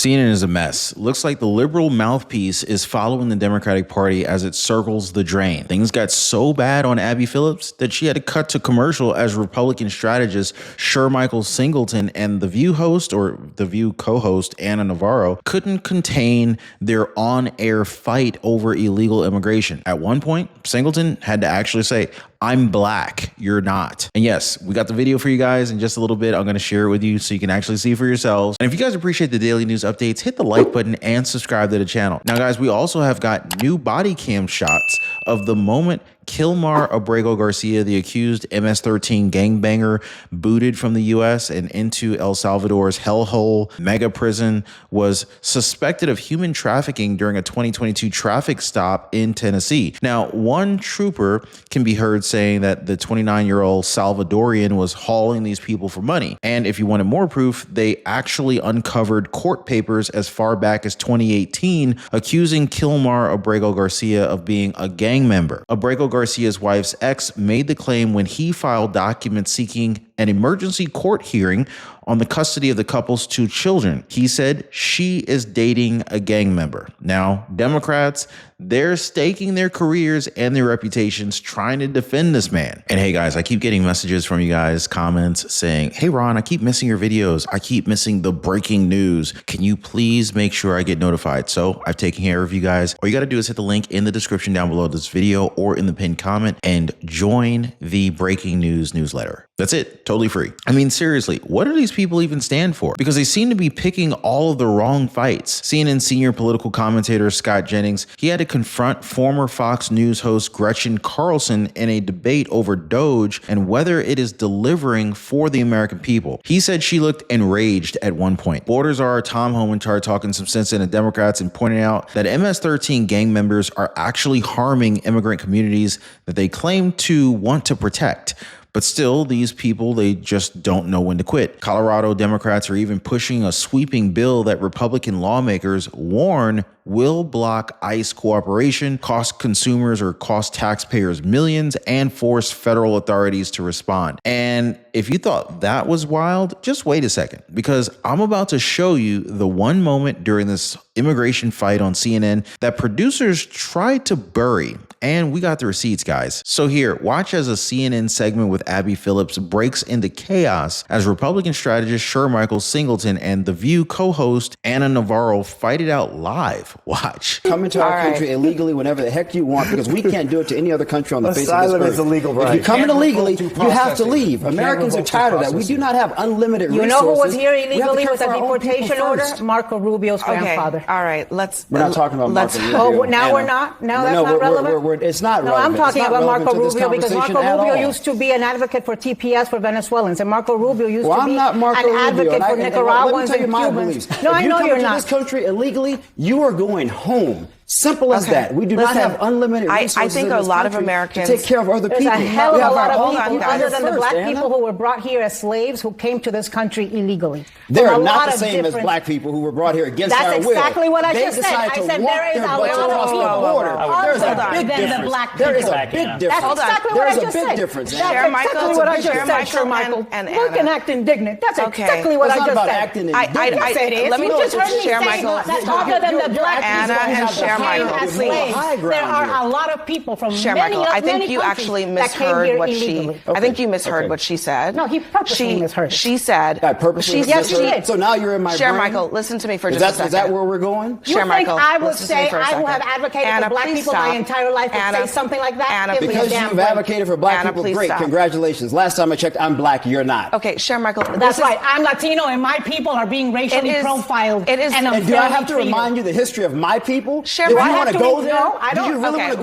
CNN is a mess. Looks like the liberal mouthpiece is following the Democratic Party as it circles the drain. Things got so bad on Abby Phillip that she had to cut to commercial as Republican strategist Shermichael Singleton and The View host, or The View co-host, Anna Navarro, couldn't contain their on-air fight over illegal immigration. At one point, Singleton had to actually say, "I'm black, you're not." And yes, we got the video for you guys in just a little bit. I'm going to share it with you so you can actually see for yourselves. And if you guys appreciate the daily news updates, hit the like button and subscribe to the channel. Now, guys, we also have got new body cam shots of the moment Kilmar Abrego Garcia, the accused MS-13 gangbanger, booted from the U.S. and into El Salvador's hellhole mega prison, was suspected of human trafficking during a 2022 traffic stop in Tennessee. Now, one trooper can be heard saying that the 29-year-old Salvadorian was hauling these people for money. And if you wanted more proof, they actually uncovered court papers as far back as 2018 accusing Kilmar Abrego Garcia of being a gang member. Abrego Garcia's wife's ex made the claim when he filed documents seeking an emergency court hearing on the custody of the couple's 2 children. He said she is dating a gang member. Now, Democrats, they're staking their careers and their reputations trying to defend this man. And hey guys, I keep getting messages from you guys, comments saying, "Hey Ron, I keep missing your videos. I keep missing the breaking news. Can you please make sure I get notified?" So I've taken care of you guys. All you got to do is hit the link in the description down below this video or in the pinned comment and join the breaking news newsletter. That's it. Totally free. I mean, seriously, what do these people even stand for? Because they seem to be picking all of the wrong fights. CNN senior political commentator Scott Jennings, he had to confront former Fox News host Gretchen Carlson in a debate over Doge and whether it is delivering for the American people. He said she looked enraged at one point. Borders are Tom Homentar talking some sense into Democrats and pointing out that MS-13 gang members are actually harming immigrant communities that they claim to want to protect. But still, these people, they just don't know when to quit. Colorado Democrats are even pushing a sweeping bill that Republican lawmakers warn will block ICE cooperation, cost consumers or cost taxpayers millions, and force federal authorities to respond. And if you thought that was wild, just wait a second, because I'm about to show you the one moment during this immigration fight on CNN that producers tried to bury. And we got the receipts, guys. So here, watch as a CNN segment with Abby Phillip breaks into chaos as Republican strategist Shermichael Singleton and The View co-host Anna Navarro fight it out live. Watch. Come into our country illegally whenever the heck you want, because we can't do it to any other country on the face of this earth. Asylum is illegal, right? If you come in illegally, you have to leave. Americans are tired of that. We do not have unlimited resources. You know who was here illegally with a deportation order? Marco Rubio's grandfather. All right, we're not talking about Marco Rubio. Oh, now we're not? Now that's not relevant? It's not relevant. No, I'm talking about Marco Rubio because Marco Rubio used to be an advocate for TPS for Venezuelans, and Marco Rubio used to be an advocate for Nicaraguans and Cubans. No, I know you're not. If you come into this country illegally, you are going home. Simple as that. We do not have unlimited resources. I think a lot of Americans to take care of other people. There's a hell of a lot of people other than the black people who were brought here as slaves who came to this country illegally. They're not the same as black people who were brought here against our will. That's exactly what I just said. I said there is a lot of people There's a big difference. There is a big difference. That's exactly what I just said. There is a big difference. That's exactly what I just said, Shermichael. Look and act indignant. That's exactly what I just said. It's not about acting indignant. Let me just Shermichael. Other than the black Anna and Shermichael. There are a lot of people from Shermichael, I think you actually misheard what I think you misheard what she said. No, he purposely misheard it. She said. I purposely yes, she did. So now you're in my brain. Shermichael, listen to me for just a second. Is that where we're going? You think I would say I will have advocated for black people my entire life and say something like that? Anna, because you've advocated for black people, great, congratulations. Last time I checked, I'm black, you're not. Okay, Shermichael. That's right. I'm Latino and my people are being racially profiled. It is. And do I have to remind you the history of my people? Shermichael, do you want to go there? No, I don't. Okay,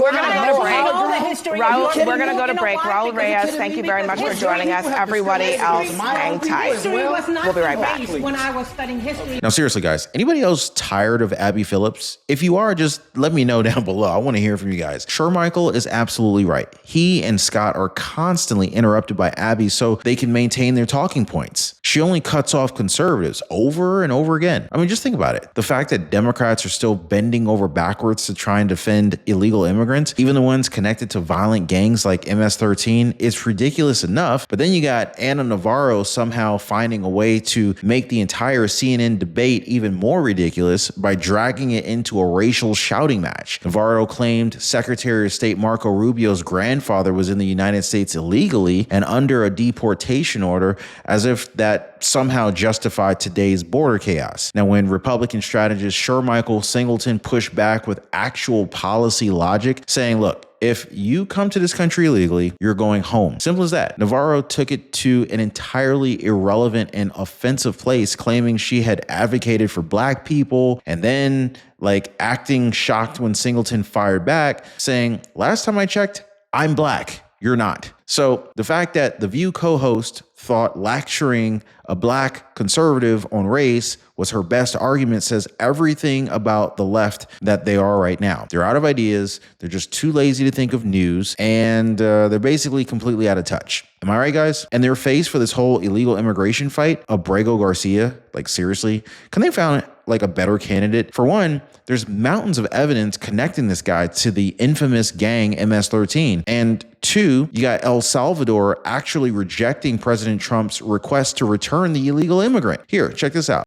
we're going to go to break. Raul Reyes, thank you very much for joining us. Everybody else, hang tight. We'll be right back. When I was studying history. Now, seriously, guys, anybody else tired of Abby Phillip? If you are, just let me know down below. I want to hear from you guys. Shermichael is absolutely right. He and Scott are constantly interrupted by Abby so they can maintain their talking points. She only cuts off conservatives over and over again. I mean, just think about it. The fact that Democrats are still bending over backwards backwards to try and defend illegal immigrants, even the ones connected to violent gangs like MS-13, it's ridiculous enough. But then you got Anna Navarro somehow finding a way to make the entire CNN debate even more ridiculous by dragging it into a racial shouting match. Navarro claimed Secretary of State Marco Rubio's grandfather was in the United States illegally and under a deportation order, as if that somehow justified today's border chaos. Now, when Republican strategist Shermichael Singleton pushed back with actual policy logic, saying, look, if you come to this country illegally, you're going home. Simple as that. Navarro took it to an entirely irrelevant and offensive place, claiming she had advocated for black people, and then acting shocked when Singleton fired back, saying, last time I checked, I'm black. You're not. So the fact that The View co-host thought lecturing a black conservative on race was her best argument says everything about the left that they are right now. They're out of ideas. They're just too lazy to think of news. And they're basically completely out of touch. Am I right, guys? And their face for this whole illegal immigration fight, Abrego Garcia, seriously, can they found a better candidate? For one, there's mountains of evidence connecting this guy to the infamous gang MS-13. And two, you got El Salvador actually rejecting President Trump's request to return the illegal immigrant. Here, check this out.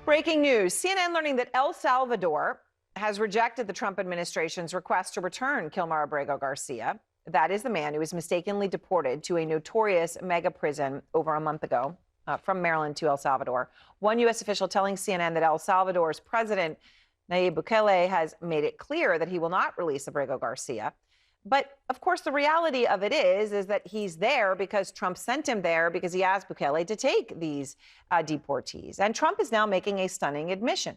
Breaking news. CNN learning that El Salvador has rejected the Trump administration's request to return Kilmar Abrego Garcia. That is the man who was mistakenly deported to a notorious mega prison over a month ago from Maryland to El Salvador. One U.S. official telling CNN that El Salvador's president, Nayib Bukele, has made it clear that he will not release Abrego Garcia. But, of course, the reality of it is that he's there because Trump sent him there because he asked Bukele to take these deportees. And Trump is now making a stunning admission.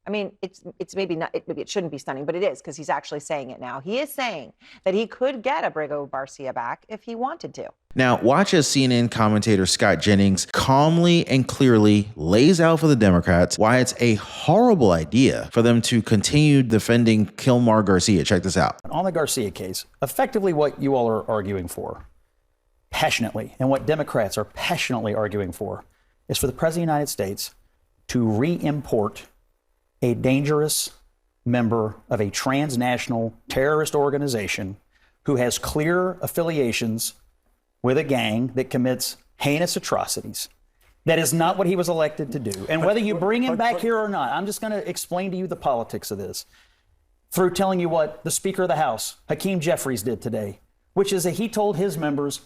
I mean, it's maybe not, maybe it shouldn't be stunning, but it is because he's actually saying it now. He is saying that he could get Abrego Garcia back if he wanted to. Now, watch as CNN commentator Scott Jennings calmly and clearly lays out for the Democrats why it's a horrible idea for them to continue defending Kilmar Garcia. Check this out. On the Garcia case, effectively what you all are arguing for, passionately, and what Democrats are passionately arguing for, is for the President of the United States to re-import a dangerous member of a transnational terrorist organization who has clear affiliations with a gang that commits heinous atrocities. That is not what he was elected to do. And whether you bring him back here or not, I'm just going to explain to you the politics of this through telling you what the Speaker of the House, Hakeem Jeffries, did today, which is that he told his members,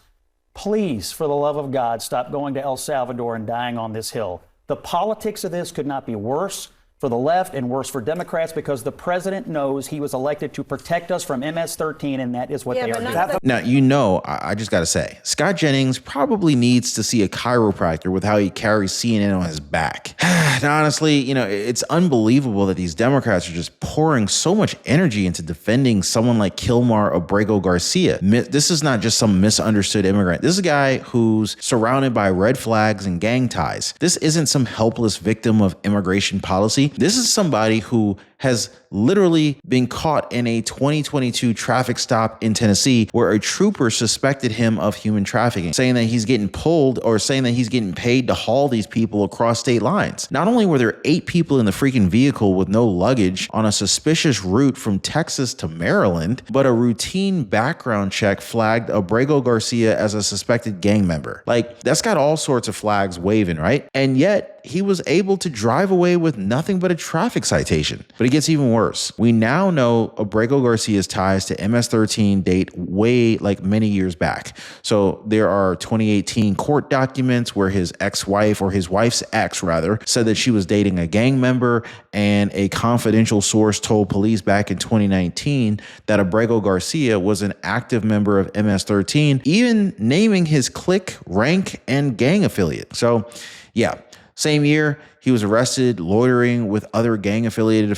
please, for the love of God, stop going to El Salvador and dying on this hill. The politics of this could not be worse for the left and worse for Democrats because the president knows he was elected to protect us from MS-13, and that is what they are doing. Now, I just got to say, Scott Jennings probably needs to see a chiropractor with how he carries CNN on his back. And honestly, it's unbelievable that these Democrats are just pouring so much energy into defending someone like Kilmar Abrego Garcia. This is not just some misunderstood immigrant. This is a guy who's surrounded by red flags and gang ties. This isn't some helpless victim of immigration policy. This is somebody who has literally been caught in a 2022 traffic stop in Tennessee where a trooper suspected him of human trafficking, saying that he's getting pulled or saying that he's getting paid to haul these people across state lines. Not only were there 8 people in the freaking vehicle with no luggage on a suspicious route from Texas to Maryland, but a routine background check flagged Abrego Garcia as a suspected gang member. That's got all sorts of flags waving, right? And yet he was able to drive away with nothing but a traffic citation. But it gets even worse. We now know Abrego Garcia's ties to MS-13 date way many years back. So there are 2018 court documents where his ex-wife, or his wife's ex rather, said that she was dating a gang member, and a confidential source told police back in 2019 that Abrego Garcia was an active member of MS-13, even naming his clique, rank, and gang affiliate. So yeah. Same year, he was arrested loitering with other gang-affiliated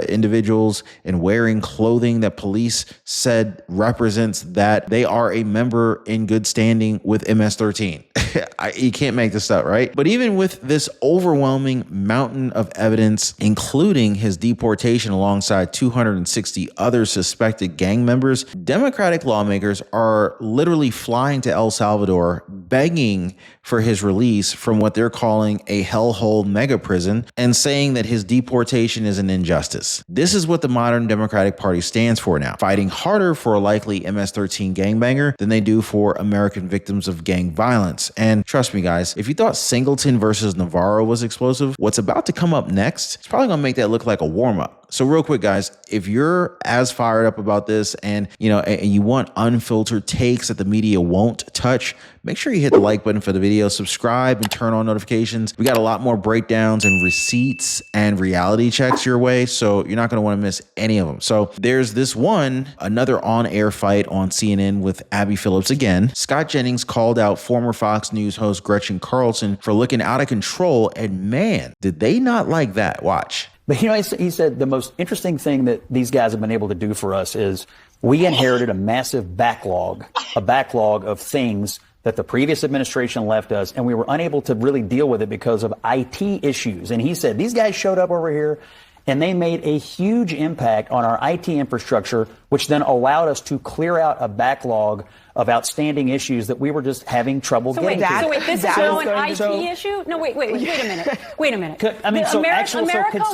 individuals and wearing clothing that police said represents that they are a member in good standing with MS-13. You can't make this up, right? But even with this overwhelming mountain of evidence, including his deportation alongside 260 other suspected gang members, Democratic lawmakers are literally flying to El Salvador, begging for his release from what they're calling a hellhole mega prison and saying that his deportation is an injustice. This is what the modern Democratic Party stands for now, fighting harder for a likely MS-13 gangbanger than they do for American victims of gang violence. And trust me, guys, if you thought Singleton versus Navarro was explosive, what's about to come up next is probably going to make that look like a warm-up. So real quick, guys, if you're as fired up about this and you want unfiltered takes that the media won't touch, make sure you hit the like button for the video, subscribe, and turn on notifications. We got a lot more breakdowns and receipts and reality checks your way, so you're not going to want to miss any of them. So there's this one, another on-air fight on CNN with Abby Phillip again. Scott Jennings called out former Fox News host Gretchen Carlson for looking out of control, and man, did they not like that. Watch. But he said the most interesting thing that these guys have been able to do for us is we inherited a massive backlog of things that the previous administration left us, and we were unable to really deal with it because of IT issues. And he said these guys showed up over here and they made a huge impact on our IT infrastructure, which then allowed us to clear out a backlog of outstanding issues that we were just having trouble getting to. So wait, this is now an IT issue? No, wait a minute. Wait a minute. I mean, America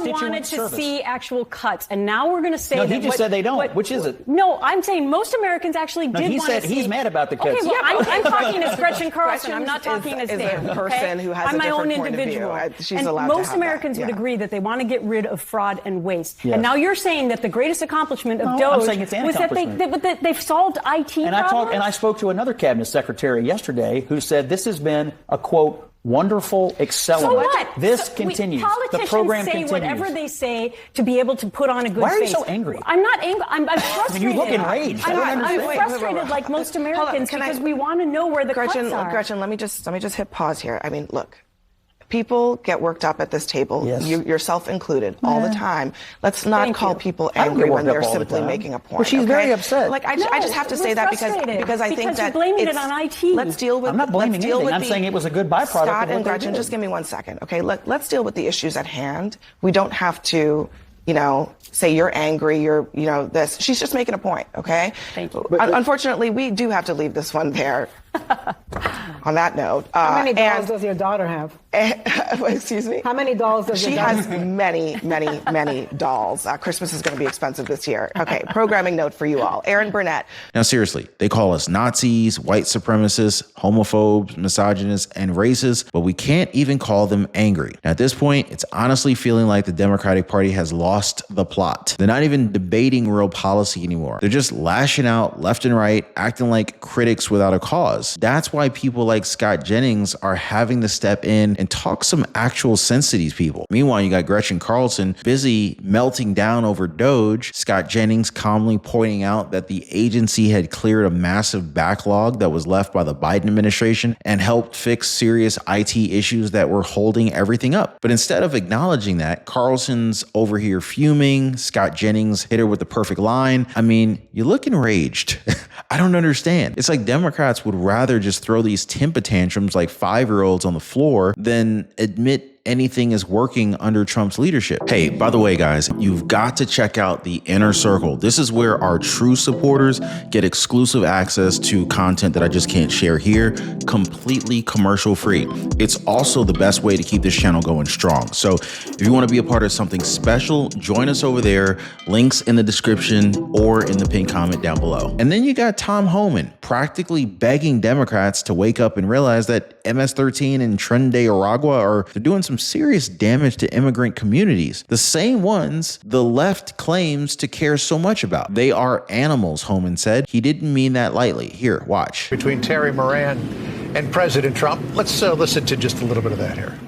wanted to see actual cuts, and now we're going to say no, that. he just said they don't. Which is it? No, I'm saying most Americans actually did want to see. He's mad about the cuts. Okay, well, I'm talking as Gretchen Carlson. I'm not talking as Sam. A person who has I'm a my own different point of view. individual. She's and allowed to most have Americans that. would agree that they want to get rid of fraud and waste. Yes. And now you're saying that the greatest accomplishment of DOJ I'm saying it's an was that they've solved IT problems? And I spoke to another cabinet secretary yesterday who said this has been a, quote, wonderful accelerant. So what? This continues. Politicians the program say continues. whatever they say to be able to put on a good face. Why are you so angry? I'm not angry. I'm frustrated. You look enraged. I'm frustrated like most Americans because we want to know where the cuts are. Gretchen, let me just hit pause here. I mean, look. People get worked up at this table, yes. yourself included, all the time. Let's not call people angry when they're simply making a point. Well, she's very upset. Like I just have to say that because I think that you're blaming it on IT. Let's deal with. I'm not blaming anything. I'm saying it was a good byproduct. Scott and Gretchen, just give me 1 second, okay? Let's deal with the issues at hand. We don't have to, say you're angry, you're, this. She's just making a point, okay? Thank you. Unfortunately, we do have to leave this one there. On that note, how many dolls does your daughter have? Excuse me? How many dolls does your daughter have? She has many, many, many dolls. Christmas is going to be expensive this year. Okay, programming note for you all. Aaron Burnett. Now, seriously, they call us Nazis, white supremacists, homophobes, misogynists, and racists, but we can't even call them angry. Now, at this point, it's honestly feeling like the Democratic Party has lost the plot. They're not even debating real policy anymore. They're just lashing out left and right, acting like critics without a cause. That's why people like Scott Jennings are having to step in and talk some actual sense to these people. Meanwhile, you got Gretchen Carlson busy melting down over DOJ. Scott Jennings calmly pointing out that the agency had cleared a massive backlog that was left by the Biden administration and helped fix serious IT issues that were holding everything up. But instead of acknowledging that, Carlson's over here fuming. Scott Jennings hit her with the perfect line. I mean, you look enraged. I don't understand. It's like Democrats would rather just throw these temper tantrums like 5-year-olds on the floor than admit anything is working under Trump's leadership. Hey, by the way, guys, you've got to check out the Inner Circle. This is where our true supporters get exclusive access to content that I just can't share here, completely commercial free. It's also the best way to keep this channel going strong. So if you want to be a part of something special, join us over there. Links in the description or in the pinned comment down below. And then you got Tom Homan practically begging Democrats to wake up and realize that MS-13 and Tren de Aragua they're doing some serious damage to immigrant communities. The same ones the left claims to care so much about. They are animals, Homan said. He didn't mean that lightly. Here, watch. Between Terry Moran and President Trump. Let's listen to just a little bit of that here.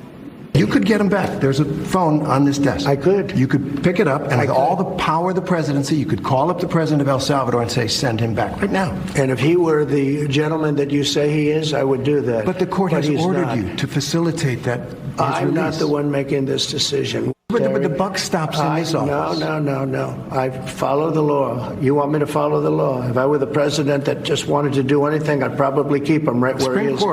You could get him back. There's a phone on this desk. I could. You could pick it up, and with all the power of the presidency, you could call up the president of El Salvador and say, send him back right now. And if he were the gentleman that you say he is, I would do that. But the court has ordered you to facilitate that. I'm not the one making this decision. But the buck stops in this office. No. I follow the law. You want me to follow the law? If I were the president that just wanted to do anything, I'd probably keep him right where he is.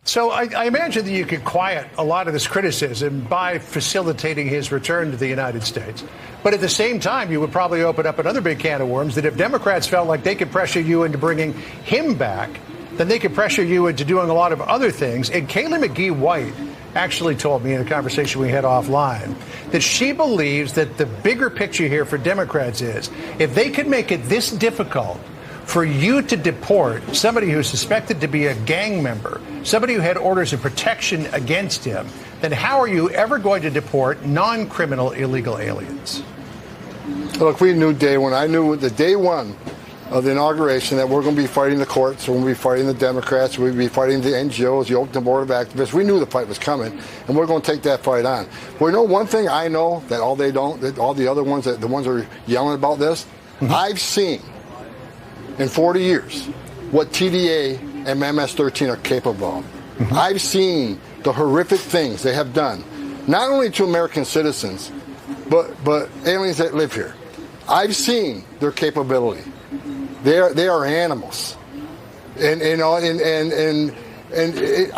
So I imagine that you could quiet a lot of this criticism by facilitating his return to the United States. But at the same time, you would probably open up another big can of worms that if Democrats felt like they could pressure you into bringing him back, then they could pressure you into doing a lot of other things. And Kaylee McGee White actually told me in a conversation we had offline that she believes that the bigger picture here for Democrats is if they could make it this difficult for you to deport somebody who's suspected to be a gang member, somebody who had orders of protection against him, then how are you ever going to deport non-criminal illegal aliens? Look, we knew I knew the day one of the inauguration that we're going to be fighting the courts, we're going to be fighting the Democrats, we'll be fighting the NGOs, the Oakland Board of Activists. We knew the fight was coming, and we're going to take that fight on. But you know one thing I know that all they don't, that all the other ones, the ones that are yelling about this, I've seen in 40 years what TDA and MS-13 are capable of. I've seen the horrific things they have done, not only to American citizens, but aliens that live here. I've seen their capability. They are animals, and I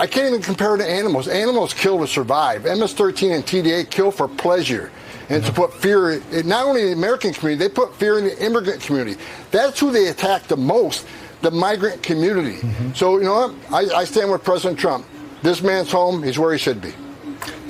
can't even compare it to animals. Animals kill to survive. MS-13 and TDA kill for pleasure, and to put fear in not only the American community, they put fear in the immigrant community. That's who they attack the most, the migrant community. So you know what? I stand with President Trump. This man's home. He's where he should be.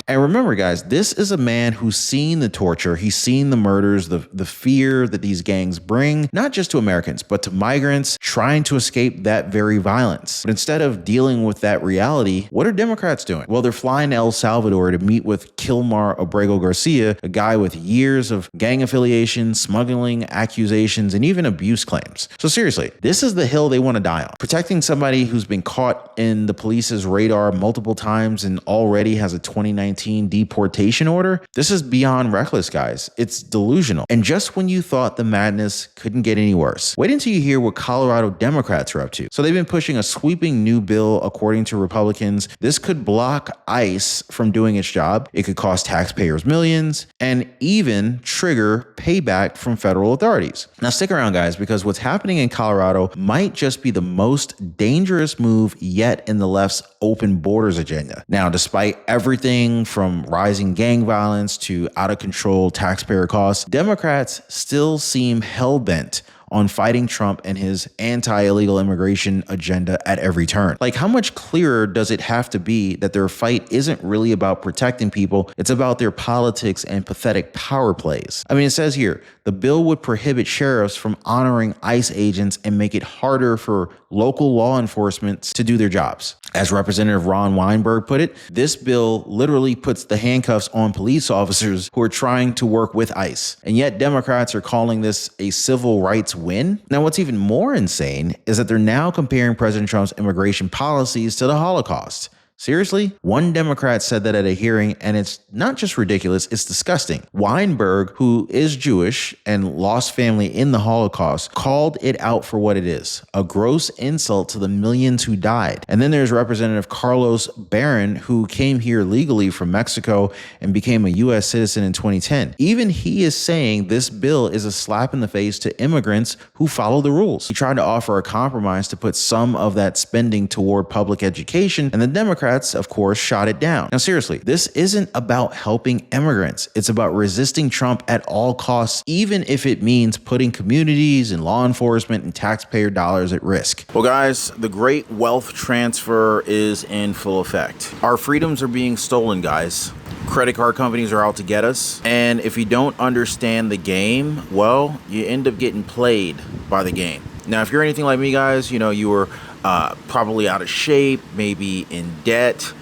And remember, guys, this is a man who's seen the torture. He's seen the murders, the fear that these gangs bring, not just to Americans, but to migrants trying to escape that very violence. But instead of dealing with that reality, what are Democrats doing? Well, they're flying to El Salvador to meet with Kilmar Abrego Garcia, a guy with years of gang affiliation, smuggling accusations, and even abuse claims. So seriously, this is the hill they want to die on. Protecting somebody who's been caught in the police's radar multiple times and already has a 2019 deportation order. This is beyond reckless, guys. It's delusional. And just when you thought the madness couldn't get any worse, wait until you hear what Colorado Democrats are up to. So they've been pushing a sweeping new bill, according to Republicans. This could block ICE from doing its job. It could cost taxpayers millions and even trigger payback from federal authorities. Now stick around, guys, because what's happening in Colorado might just be the most dangerous move yet in the left's open borders agenda. Now, despite everything from rising gang violence to out of control taxpayer costs, Democrats still seem hell-bent on fighting Trump and his anti-illegal immigration agenda at every turn. Like, how much clearer does it have to be that their fight isn't really about protecting people, it's about their politics and pathetic power plays? I mean, it says here, the bill would prohibit sheriffs from honoring ICE agents and make it harder for local law enforcement to do their jobs. As Representative Ron Weinberg put it, this bill literally puts the handcuffs on police officers who are trying to work with ICE. And yet Democrats are calling this a civil rights win. Now, what's even more insane is that they're now comparing President Trump's immigration policies to the Holocaust. Seriously? One Democrat said that at a hearing, and it's not just ridiculous, it's disgusting. Weinberg, who is Jewish and lost family in the Holocaust, called it out for what it is, a gross insult to the millions who died. And then there's Representative Carlos Barron, who came here legally from Mexico and became a U.S. citizen in 2010. Even he is saying this bill is a slap in the face to immigrants who follow the rules. He tried to offer a compromise to put some of that spending toward public education, and the Democrats, of course, shot it down. Now, seriously, this isn't about helping immigrants. It's about resisting Trump at all costs, even if it means putting communities and law enforcement and taxpayer dollars at risk. Well, guys, the great wealth transfer is in full effect. Our freedoms are being stolen, guys. Credit card companies are out to get us. And if you don't understand the game, well, you end up getting played by the game. Now, if you're anything like me, guys, you know, you were probably out of shape, maybe in debt,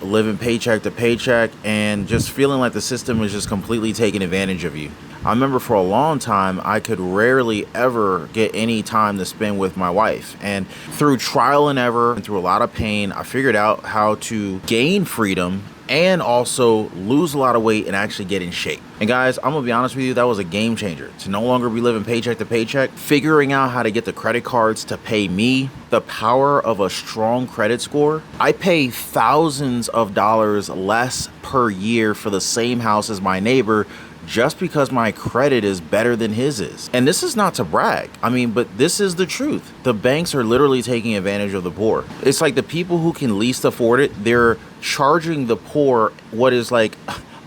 living paycheck to paycheck, and just feeling like the system is just completely taking advantage of you. I remember for a long time, I could rarely ever get any time to spend with my wife. And through trial and error and through a lot of pain, I figured out how to gain freedom and also lose a lot of weight and actually get in shape. And guys, I'm gonna be honest with you, that was a game changer. To no longer be living paycheck to paycheck, figuring out how to get the credit cards to pay me, the power of a strong credit score. I pay thousands of dollars less per year for the same house as my neighbor just because my credit is better than his is. And this is not to brag. I mean, but this is the truth. The banks are literally taking advantage of the poor. It's like the people who can least afford it, they're charging the poor what is like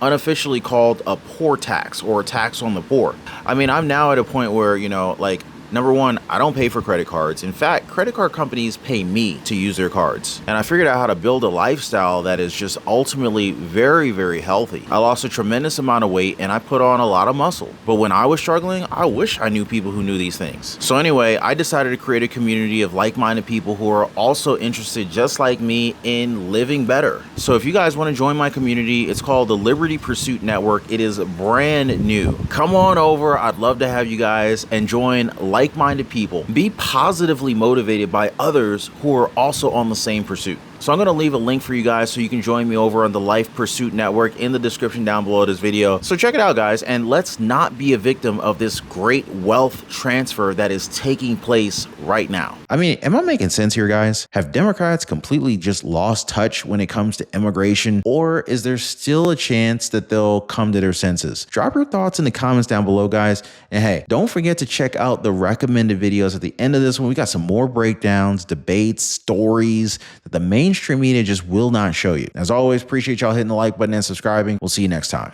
unofficially called a poor tax or a tax on the poor. I mean, I'm now at a point where, you know, like, number one, I don't pay for credit cards. In fact, credit card companies pay me to use their cards. And I figured out how to build a lifestyle that is just ultimately very, very healthy. I lost a tremendous amount of weight and I put on a lot of muscle. But when I was struggling, I wish I knew people who knew these things. So anyway, I decided to create a community of like-minded people who are also interested, just like me, in living better. So if you guys want to join my community, it's called the Liberty Pursuit Network. It is brand new. Come on over. I'd love to have you guys and join like-minded people. Be positively motivated by others who are also on the same pursuit. So I'm going to leave a link for you guys so you can join me over on the Life Pursuit Network in the description down below this video. So check it out, guys, and let's not be a victim of this great wealth transfer that is taking place right now. I mean, am I making sense here, guys? Have Democrats completely just lost touch when it comes to immigration, or is there still a chance that they'll come to their senses? Drop your thoughts in the comments down below, guys. And hey, don't forget to check out the recommended videos at the end of this one. We got some more breakdowns, debates, stories that the mainstream media just will not show you. As always, appreciate y'all hitting the like button and subscribing. We'll see you next time.